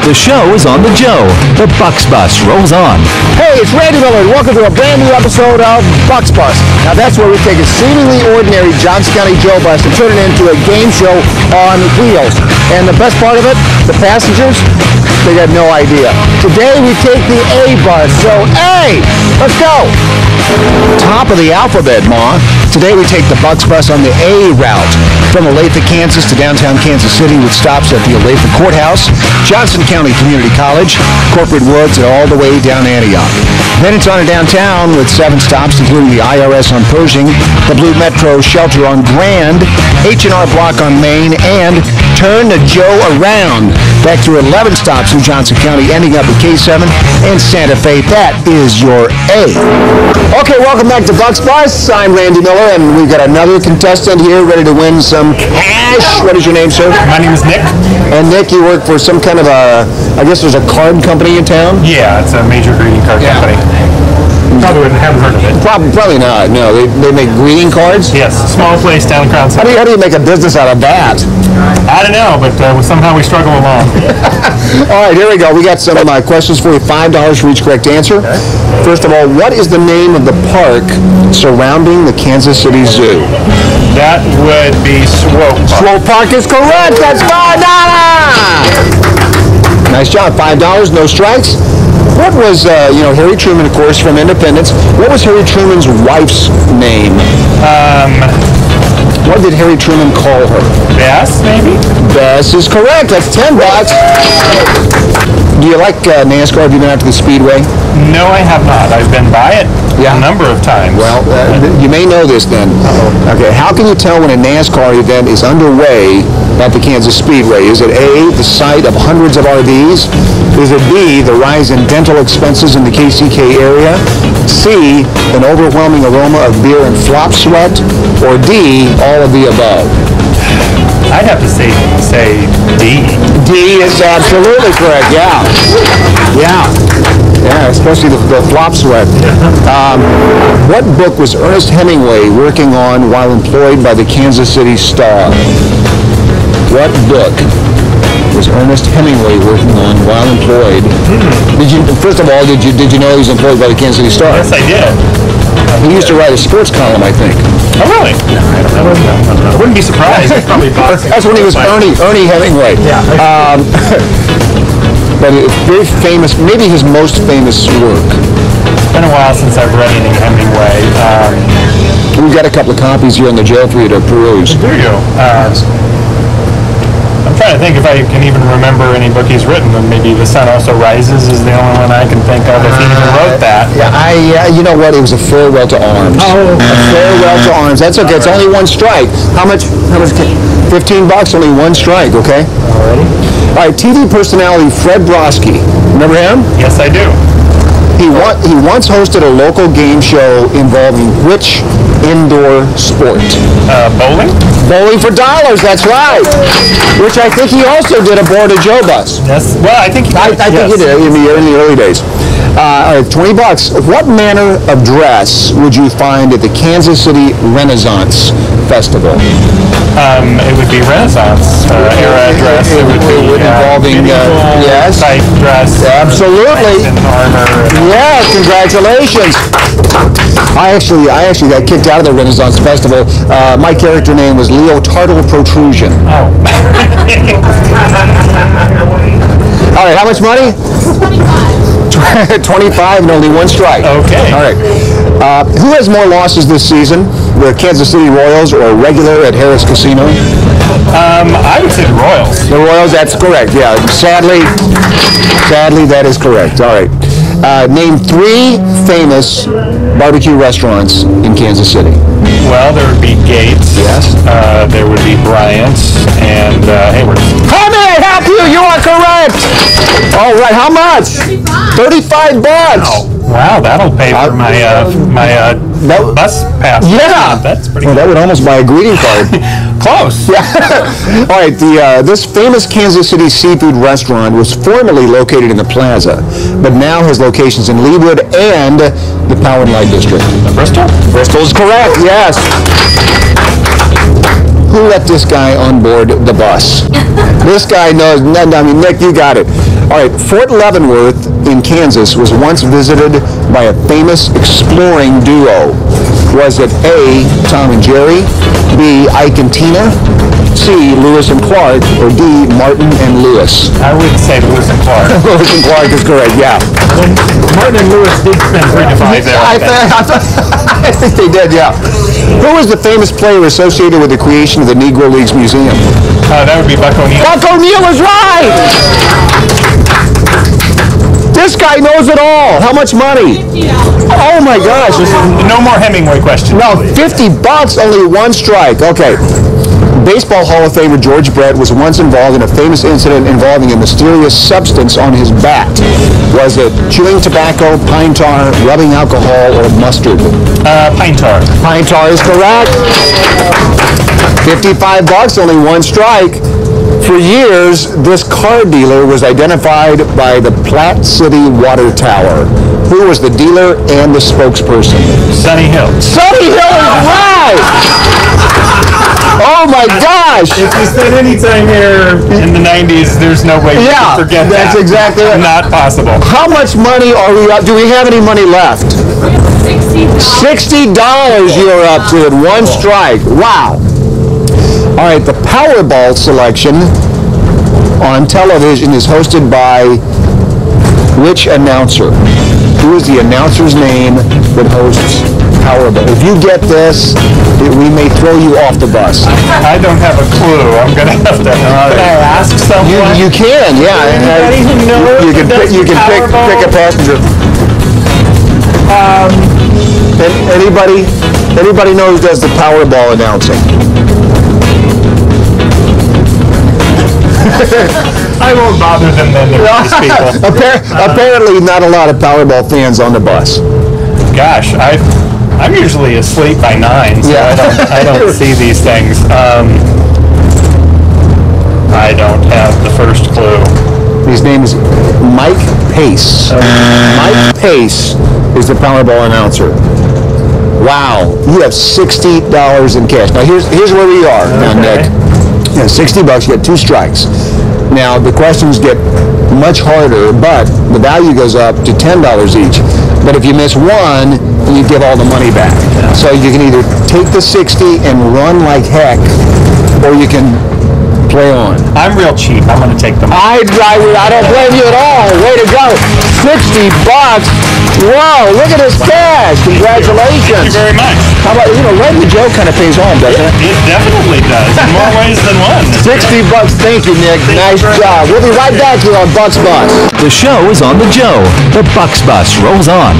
The show is on the Joe. The Bucks Bus rolls on. Hey, it's Randy Miller, and welcome to a brand new episode of Bucks Bus. Now, that's where we take a seemingly ordinary Johnson County Joe bus and turn it into a game show on wheels. And the best part of it, the passengers, they got no idea. Today, we take the A bus. So, A, let's go. Top of the alphabet, Ma. Today, we take the Bucks Bus on the A route from Olathe, Kansas to downtown Kansas City with stops at the Olathe Courthouse, Johnson County Community College, Corporate Woods, and all the way down Antioch. Then it's on to downtown with 7 stops, including the IRS on Pershing, the Blue Metro Shelter on Grand, H&R Block on Main, and Turn the Joe Around. Back through 11 stops in Johnson County, ending up at K7 and Santa Fe. That is your A. Okay, welcome back to Bucks Bus. I'm Randy Miller, and we've got another contestant here ready to win some cash. What is your name, sir? My name is Nick. And Nick, you work for some kind of a, I guess there's a card company in town? Yeah, it's a major greeting card company. Probably haven't heard of it. Probably not. No, they make greeting cards? Yes, small place down in Crown City. How do you make a business out of that? I don't know, but somehow we struggle along. All right, here we go. We got some questions for you. $5 for each correct answer. Okay. First of all, what is the name of the park surrounding the Kansas City Zoo? That would be Swope Park. Swope Park is correct. That's $5. Nice job. $5, no strikes. What was, Harry Truman, of course, from Independence. What was Harry Truman's wife's name? What did Harry Truman call her? Bess, maybe? Bess is correct. That's $10. Do you like NASCAR? Have you been out to the Speedway? No, I have not. I've been by it a number of times. Well, you may know this then. Okay, how can you tell when a NASCAR event is underway at the Kansas Speedway? Is it A, the site of hundreds of RVs? Is it B, the rise in dental expenses in the KCK area? C, an overwhelming aroma of beer and flop sweat? Or D, all of the above? I'd have to say D. D is absolutely correct, yeah. Yeah, especially the flop sweat. What book was Ernest Hemingway working on while employed by the Kansas City Star? What book was Ernest Hemingway working on while employed? First of all, did you know he was employed by the Kansas City Star? Yes, I did. He used to write a sports column, I think. Oh, really? No, I wouldn't be surprised. Probably That's when he was Ernie Hemingway. Yeah. But it's very famous, maybe his most famous work. It's been a while since I've read anything Hemingway. We've got a couple of copies here in the jail for you to peruse. There you go. I'm trying to think if I can even remember any book he's written, and maybe The Sun Also Rises is the only one I can think of if he even wrote that. Yeah, you know what? It was A Farewell to Arms. Oh. A Farewell to Arms. That's okay. It's only one strike. How much? $15, only one strike, okay? Alrighty. All right, TV personality Fred Brodsky. Remember him? Yes, I do. He once hosted a local game show involving which indoor sport? Bowling? Bowling for dollars, that's right. Which I think he also did aboard a Joe bus. Yes. Well, I think he did. I think he did in the early days. All right, $20. What manner of dress would you find at the Kansas City Renaissance Festival? It would be Renaissance era dress. It would be involving yes, type dress. Absolutely. And armor. Yeah, congratulations. I actually got kicked out of the Renaissance Festival. My character name was Leotardal Protrusion. Oh. All right, how much money? 25 and only one strike. Okay. All right. Who has more losses this season? The Kansas City Royals or regular at Harris Casino? I would say the Royals. The Royals, that's correct. Yeah. Sadly, that is correct. All right. Name 3 famous barbecue restaurants in Kansas City. Well, there would be Gates. Yes. There would be Bryant's and Hayward's. How may I help you? You are correct. All right. How much? $35. Wow, that'll pay for my bus pass. Yeah. That's pretty good. That would almost buy a greeting card. Close. Yeah. All right. This famous Kansas City seafood restaurant was formerly located in the Plaza, but now has locations in Leawood and the Power and Light District. Bristol? Bristol is correct. Yes. Who let this guy on board the bus? This guy knows. I mean, Nick, you got it. All right, Fort Leavenworth in Kansas was once visited by a famous exploring duo. Was it A, Tom and Jerry, B, Ike and Tina, C, Lewis and Clark, or D, Martin and Lewis? I would say Lewis and Clark. Lewis and Clark is correct, yeah. When Martin and Lewis did spend 3 to 5 there. I think they did, yeah. Who was the famous player associated with the creation of the Negro Leagues Museum? That would be Buck O'Neil. Buck O'Neil is right! This guy knows it all. How much money? Oh my gosh. No more Hemingway questions. No, $50, only one strike. Okay. Baseball Hall of Famer George Brett was once involved in a famous incident involving a mysterious substance on his bat. Was it chewing tobacco, pine tar, rubbing alcohol, or mustard? Pine tar. Pine tar is correct. $55, only one strike. For years, this car dealer was identified by the Platte City Water Tower. Who was the dealer and the spokesperson? Sunny Hill. Sunny Hill is right! Oh my gosh! If you spent any time here in the 90s, there's no way you can forget that. That's exactly right. Not possible. How much money are we up? Do we have any money left? $60 you're up to in one strike. Wow. All right, the Powerball selection on television is hosted by which announcer? Who is the announcer's name that hosts Powerball? If you get this, we may throw you off the bus. I don't have a clue. I'm going to have to. Can I ask someone? You can, yeah. Anybody who knows You can pick a passenger. Anybody knows who does the Powerball announcing? I won't bother them then. These people. Apparently, not a lot of Powerball fans on the bus. Gosh, I'm usually asleep by 9, so I don't see these things. I don't have the first clue. His name is Mike Pace. Mike Pace is the Powerball announcer. Wow, you have $60 in cash. Now here's where we are now, Nick. Yeah, $60, you get 2 strikes. Now the questions get much harder, but the value goes up to $10 each. But if you miss one, you get all the money back. So you can either take the 60 and run like heck, or you can play on. I'm real cheap. I'm going to take them. I don't blame you at all. Way to go. $60. Whoa, look at this cash. Congratulations. Thank you very much. How about, letting the joke kind of pays off, doesn't it? It definitely does, in more ways than one. $60. Thank you, Nick. Nice job. We'll be right back here on Bucks Bus. The show is on the Joe. The Bucks Bus rolls on.